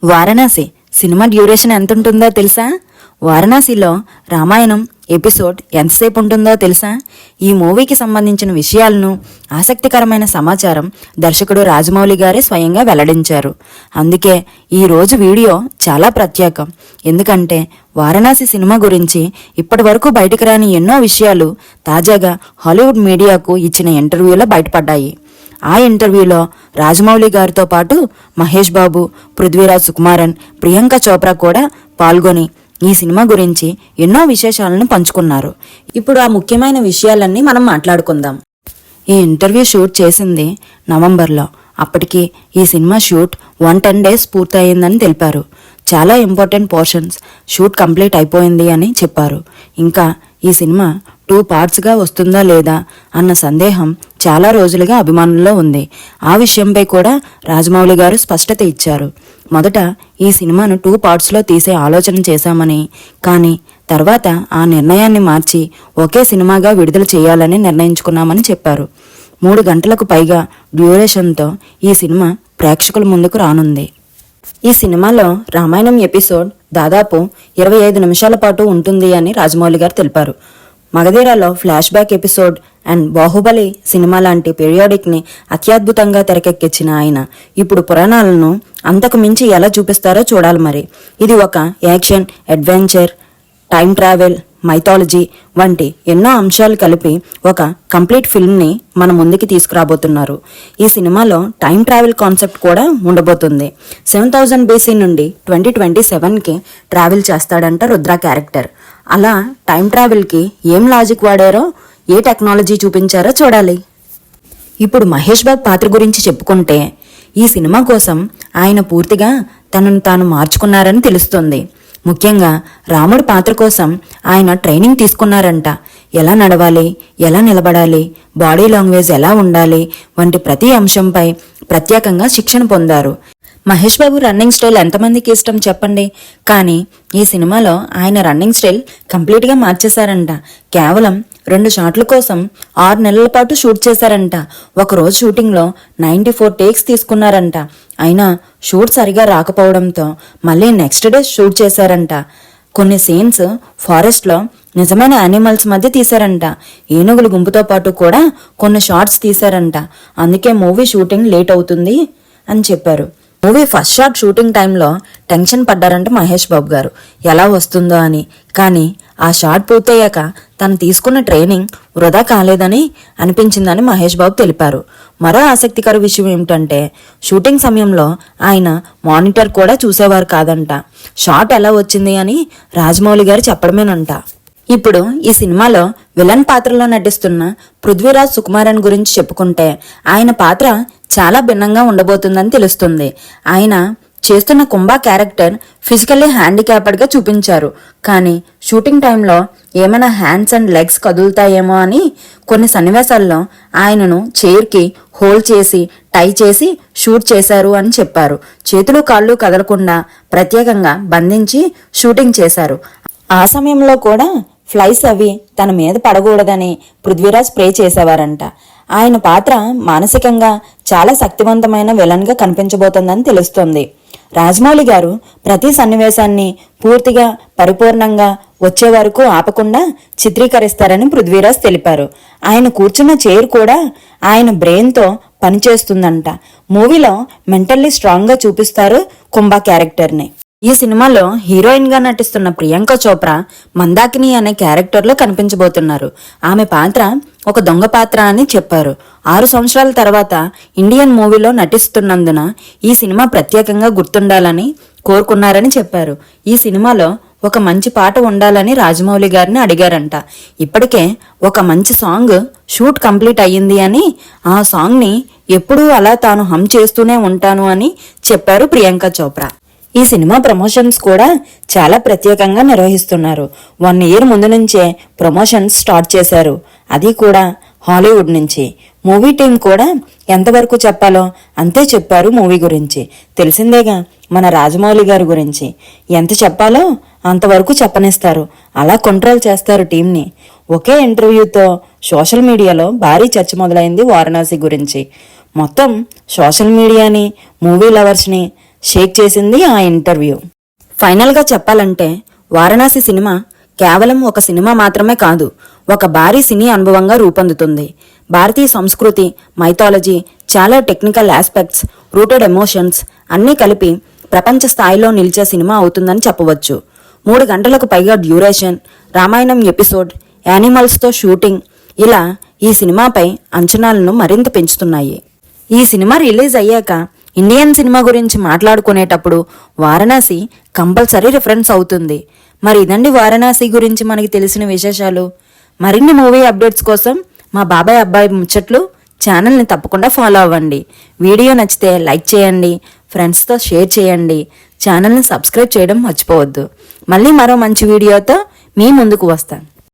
Varanasi cinema duration ఎంత ఉంటుందో తెలుసా? వారణాసిలో రామాయణం ఎపిసోడ్ ఎంతసేపు ఉంటుందో తెలుసా? ఈ మూవీకి సంబంధించిన విషయాలను, ఆసక్తికరమైన సమాచారం దర్శకుడు రాజమౌళి గారే స్వయంగా వెల్లడించారు. అందుకే ఈ రోజు వీడియో చాలా ప్రత్యేకం. ఎందుకంటే వారణాసి సినిమా గురించి ఇప్పటి వరకు బయటకు రాని ఎన్నో విషయాలు తాజాగా హాలీవుడ్ మీడియాకు ఇచ్చిన ఇంటర్వ్యూలో బయటపడ్డాయి. ఆ ఇంటర్వ్యూలో రాజమౌళి గారితో పాటు మహేష్ బాబు, పృథ్వీరాజ్ సుకుమారన్, ప్రియాంక చోప్రా కూడా పాల్గొని ఈ సినిమా గురించి ఎన్నో విశేషాలను పంచుకున్నారు. ఇప్పుడు ఆ ముఖ్యమైన విషయాలన్నీ మనం మాట్లాడుకుందాం. ఈ ఇంటర్వ్యూ షూట్ చేసింది నవంబర్లో. అప్పటికి ఈ సినిమా షూట్ 110 days పూర్తయిందని తెలిపారు. చాలా ఇంపార్టెంట్ పోర్షన్స్ షూట్ కంప్లీట్ అయిపోయింది అని చెప్పారు. ఇంకా ఈ సినిమా 2 partsగా వస్తుందా లేదా అన్న సందేహం చాలా రోజులుగా అభిమానుల్లో ఉంది. ఆ విషయంపై కూడా రాజమౌళి గారు స్పష్టత ఇచ్చారు. మొదట ఈ సినిమాను 2 partsలో తీసే ఆలోచన చేశామని, కానీ తర్వాత ఆ నిర్ణయాన్ని మార్చి ఒకే సినిమాగా విడుదల చేయాలని నిర్ణయించుకున్నామని చెప్పారు. 3 గంటలకు పైగా డ్యూరేషన్తో ఈ సినిమా ప్రేక్షకుల ముందుకు రానుంది. ఈ సినిమాలో రామాయణం ఎపిసోడ్ దాదాపు 25 నిమిషాల పాటు ఉంటుంది అని రాజమౌళి గారు తెలిపారు. మగధీరాలో flash back episode and Baahubali cinema లాంటి పీరియాడిక్ ని అత్యద్భుతంగా తెరకెక్కించిన ఆయన ఇప్పుడు పురాణాలను అంతకు మించి ఎలా చూపిస్తారో చూడాలి. మరి ఇది ఒక action, adventure, time travel, mythology వంటి ఎన్నో అంశాలు కలిపి ఒక కంప్లీట్ ఫిల్మ్ని మన ముందుకి తీసుకురాబోతున్నారు. ఈ సినిమాలో టైం ట్రావెల్ కాన్సెప్ట్ కూడా ఉండబోతుంది. 7000 BC నుండి 2027కి ట్రావెల్ చేస్తాడంట రుద్ర క్యారెక్టర్. అలా టైం ట్రావెల్కి ఏం లాజిక్ వాడారో, ఏ టెక్నాలజీ చూపించారో చూడాలి. ఇప్పుడు మహేష్ బాబు పాత్ర గురించి చెప్పుకుంటే ఈ సినిమా కోసం ఆయన పూర్తిగా తనను తాను మార్చుకున్నారని తెలుస్తుంది. ముఖ్యంగా రాముడి పాత్ర కోసం ఆయన ట్రైనింగ్ తీసుకున్నారంట. ఎలా నడవాలి, ఎలా నిలబడాలి, బాడీ లాంగ్వేజ్ ఎలా ఉండాలి వంటి ప్రతి అంశంపై ప్రత్యేకంగా శిక్షణ పొందారు. మహేష్ బాబు రన్నింగ్ స్టైల్ ఎంతమందికి ఇష్టం చెప్పండి? కానీ ఈ సినిమాలో ఆయన రన్నింగ్ స్టైల్ కంప్లీట్గా మార్చేశారంట. కేవలం 2 షాట్ల కోసం 6 నెలల పాటు షూట్ చేశారంట. ఒకరోజు షూటింగ్లో 94 takes తీసుకున్నారంట. అయినా షూట్ సరిగా రాకపోవడంతో మళ్ళీ నెక్స్ట్ డే షూట్ చేశారంట. కొన్ని సీన్స్ ఫారెస్ట్లో నిజమైన యానిమల్స్ మధ్య తీశారంట. ఏనుగుల గుంపుతో పాటు కూడా కొన్ని షాట్స్ తీశారంట. అందుకే మూవీ షూటింగ్ లేట్ అవుతుంది అని చెప్పారు. మూవీ ఫస్ట్ షాట్ షూటింగ్ టైంలో టెన్షన్ పడ్డారంట మహేష్ బాబు గారు, ఎలా వస్తుందో అని. కానీ ఆ షాట్ పూర్తయ్యాక తను తీసుకున్న ట్రైనింగ్ వృధా కాలేదని అనిపించిందని మహేష్ బాబు తెలిపారు. మరో ఆసక్తికర విషయం ఏమిటంటే షూటింగ్ సమయంలో ఆయన మానిటర్ కూడా చూసేవారు కాదంట. షాట్ ఎలా వచ్చింది అని రాజమౌళి గారు చెప్పడమేనంట. ఇప్పుడు ఈ సినిమాలో విలన్ పాత్రలో నటిస్తున్న పృథ్వీరాజ్ సుకుమారన్ గురించి చెప్పుకుంటే ఆయన పాత్ర చాలా భిన్నంగా ఉండబోతుందని తెలుస్తుంది. ఆయన చేస్తున్న కుంభా క్యారెక్టర్ ఫిజికల్లీ హ్యాండిక్యాప్డ్గా చూపించారు. కానీ షూటింగ్ టైంలో ఏమైనా హ్యాండ్స్ అండ్ లెగ్స్ కదులుతాయేమో అని కొన్ని సన్నివేశాల్లో ఆయనను చైర్కి హోల్డ్ చేసి టై చేసి షూట్ చేశారు అని చెప్పారు. చేతులు కాళ్ళు కదలకుండా ప్రత్యేకంగా బంధించి షూటింగ్ చేశారు. ఆ సమయంలో కూడా ఫ్లైస్ అవి తన మీద పడకూడదని పృథ్వీరాజ్ ప్రే చేసేవారంట. ఆయన పాత్ర మానసికంగా చాలా శక్తివంతమైన విలన్గా కనిపించబోతోందని తెలుస్తోంది. రాజమౌళి గారు ప్రతి సన్నివేశాన్ని పూర్తిగా పరిపూర్ణంగా వచ్చే వరకు ఆపకుండా చిత్రీకరిస్తారని పృథ్వీరాజ్ తెలిపారు. ఆయన కూర్చున్న చైర్ కూడా ఆయన బ్రెయిన్తో పనిచేస్తుందంట. మూవీలో మెంటల్లీ స్ట్రాంగ్గా చూపిస్తారు కుంభా క్యారెక్టర్ని. ఈ సినిమాలో హీరోయిన్ గా నటిస్తున్న ప్రియాంక చోప్రా మందాకిని అనే క్యారెక్టర్లో కనిపించబోతున్నారు. ఆమె పాత్ర ఒక దొంగ పాత్ర అని చెప్పారు. 6 సంవత్సరాల తర్వాత ఇండియన్ మూవీలో నటిస్తున్నందున ఈ సినిమా ప్రత్యేకంగా గుర్తుండాలని కోరుకున్నారని చెప్పారు. ఈ సినిమాలో ఒక మంచి పాట ఉండాలని రాజమౌళి గారిని అడిగారంట. ఇప్పటికే ఒక మంచి సాంగ్ షూట్ కంప్లీట్ అయ్యింది అని, ఆ సాంగ్ ని ఎప్పుడూ అలా తాను హమ్ చేస్తూనే ఉంటాను అని చెప్పారు ప్రియాంక చోప్రా. ఈ సినిమా ప్రమోషన్స్ కూడా చాలా ప్రత్యేకంగా నిర్వహిస్తున్నారు. 1 year ముందు నుంచే ప్రమోషన్స్ స్టార్ట్ చేశారు. అది కూడా హాలీవుడ్ నుంచి. మూవీ టీం కూడా ఎంతవరకు చెప్పాలో అంతే చెప్పారు. మూవీ గురించి తెలిసిందేగా మన రాజమౌళి గారి గురించి. ఎంత చెప్పాలో అంతవరకు చెప్పనిస్తారు. అలా కంట్రోల్ చేస్తారు టీంని. ఒకే ఇంటర్వ్యూతో సోషల్ మీడియాలో భారీ చర్చ మొదలైంది వారణాసి గురించి. మొత్తం సోషల్ మీడియాని, మూవీ లవర్స్ని షేక్ చేసింది ఆ ఇంటర్వ్యూ. ఫైనల్గా చెప్పాలంటే వారణాసి సినిమా కేవలం ఒక సినిమా మాత్రమే కాదు, ఒక భారీ సినీ అనుభవంగా రూపొందుతుంది. భారతీయ సంస్కృతి, మైథాలజీ, చాలా టెక్నికల్ ఆస్పెక్ట్స్, రూటెడ్ ఎమోషన్స్ అన్నీ కలిపి ప్రపంచ స్థాయిలో నిలిచే సినిమా అవుతుందని చెప్పవచ్చు. 3 గంటలకు పైగా డ్యూరేషన్, రామాయణం ఎపిసోడ్, యానిమల్స్తో షూటింగ్ ఇలా ఈ సినిమాపై అంచనాలను మరింత పెంచుతున్నాయి. ఈ సినిమా రిలీజ్ అయ్యాక ఇండియన్ సినిమా గురించి మాట్లాడుకునేటప్పుడు వారణాసి కంపల్సరీ రిఫరెన్స్ అవుతుంది. మరి ఇదండి వారణాసి గురించి మనకి తెలిసిన విశేషాలు. మరిన్ని మూవీ అప్డేట్స్ కోసం మా బాబాయ్ అబ్బాయి ముచ్చట్లు ఛానల్ని తప్పకుండా ఫాలో అవ్వండి. వీడియో నచ్చితే లైక్ చేయండి, ఫ్రెండ్స్తో షేర్ చేయండి, ఛానల్ని సబ్స్క్రైబ్ చేయడం మర్చిపోవద్దు. మళ్ళీ మరో మంచి వీడియోతో మీ ముందుకు వస్తాను.